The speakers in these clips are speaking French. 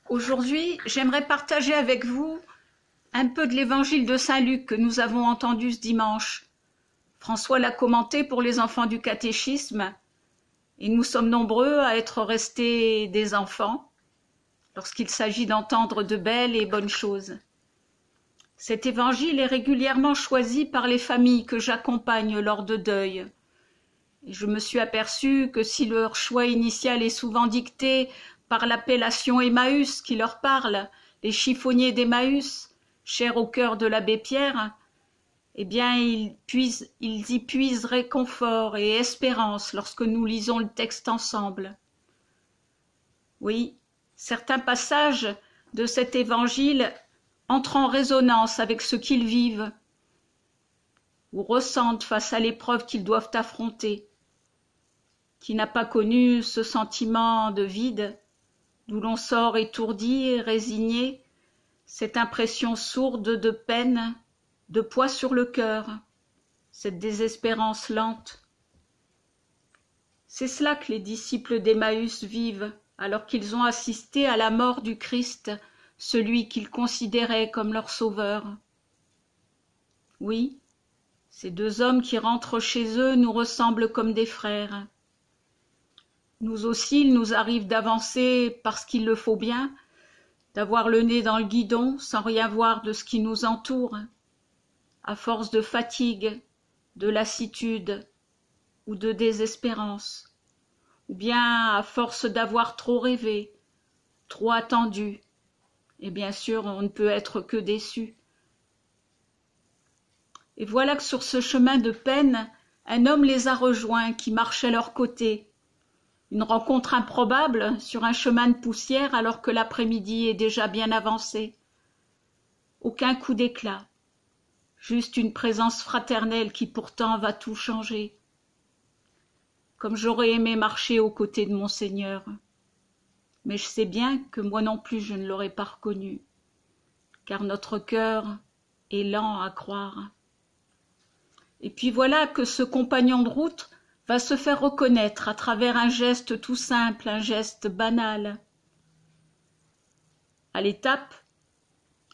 Aujourd'hui, j'aimerais partager avec vous un peu de l'évangile de Saint Luc que nous avons entendu ce dimanche. François l'a commenté pour les enfants du catéchisme et nous sommes nombreux à être restés des enfants lorsqu'il s'agit d'entendre de belles et bonnes choses. Cet évangile est régulièrement choisi par les familles que j'accompagne lors de deuil. Et je me suis aperçue que si leur choix initial est souvent dicté par l'appellation Emmaüs qui leur parle, les chiffonniers d'Emmaüs, chers au cœur de l'abbé Pierre, eh bien ils y puisent réconfort et espérance lorsque nous lisons le texte ensemble. Oui, certains passages de cet évangile entrent en résonance avec ce qu'ils vivent ou ressentent face à l'épreuve qu'ils doivent affronter. Qui n'a pas connu ce sentiment de vide, d'où l'on sort étourdi et résigné, cette impression sourde de peine, de poids sur le cœur, cette désespérance lente. C'est cela que les disciples d'Emmaüs vivent alors qu'ils ont assisté à la mort du Christ, celui qu'ils considéraient comme leur sauveur. Oui, ces deux hommes qui rentrent chez eux nous ressemblent comme des frères. Nous aussi, il nous arrive d'avancer parce qu'il le faut bien, d'avoir le nez dans le guidon sans rien voir de ce qui nous entoure, à force de fatigue, de lassitude ou de désespérance, ou bien à force d'avoir trop rêvé, trop attendu, et bien sûr on ne peut être que déçu. Et voilà que sur ce chemin de peine, un homme les a rejoints qui marche à leur côté. Une rencontre improbable sur un chemin de poussière alors que l'après-midi est déjà bien avancé. Aucun coup d'éclat, juste une présence fraternelle qui pourtant va tout changer. Comme j'aurais aimé marcher aux côtés de mon Seigneur. Mais je sais bien que moi non plus je ne l'aurais pas reconnu, car notre cœur est lent à croire. Et puis voilà que ce compagnon de route va se faire reconnaître à travers un geste tout simple, un geste banal. À l'étape,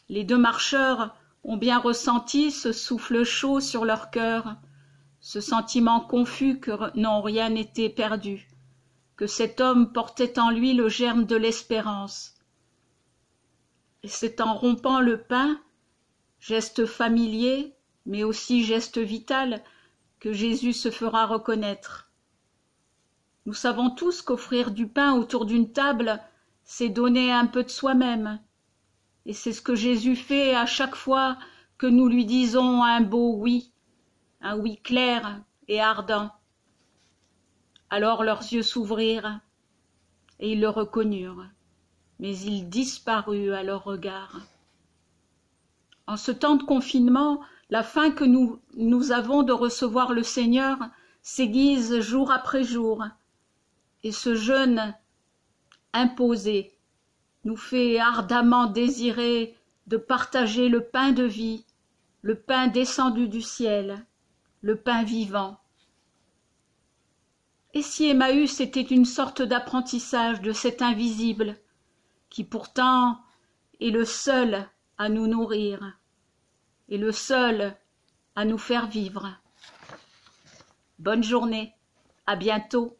les deux marcheurs ont bien ressenti ce souffle chaud sur leur cœur, ce sentiment confus que non, rien n'était perdu, que cet homme portait en lui le germe de l'espérance. Et c'est en rompant le pain, geste familier, mais aussi geste vital, que Jésus se fera reconnaître. Nous savons tous qu'offrir du pain autour d'une table, c'est donner un peu de soi-même. Et c'est ce que Jésus fait à chaque fois que nous lui disons un beau oui, un oui clair et ardent. Alors leurs yeux s'ouvrirent et ils le reconnurent, mais il disparut à leur regard. En ce temps de confinement, la faim que nous avons de recevoir le Seigneur s'aiguise jour après jour, et ce jeûne imposé nous fait ardemment désirer de partager le pain de vie, le pain descendu du ciel, le pain vivant. Et si Emmaüs était une sorte d'apprentissage de cet invisible, qui pourtant est le seul à nous nourrir, et le seul à nous faire vivre. Bonne journée, à bientôt.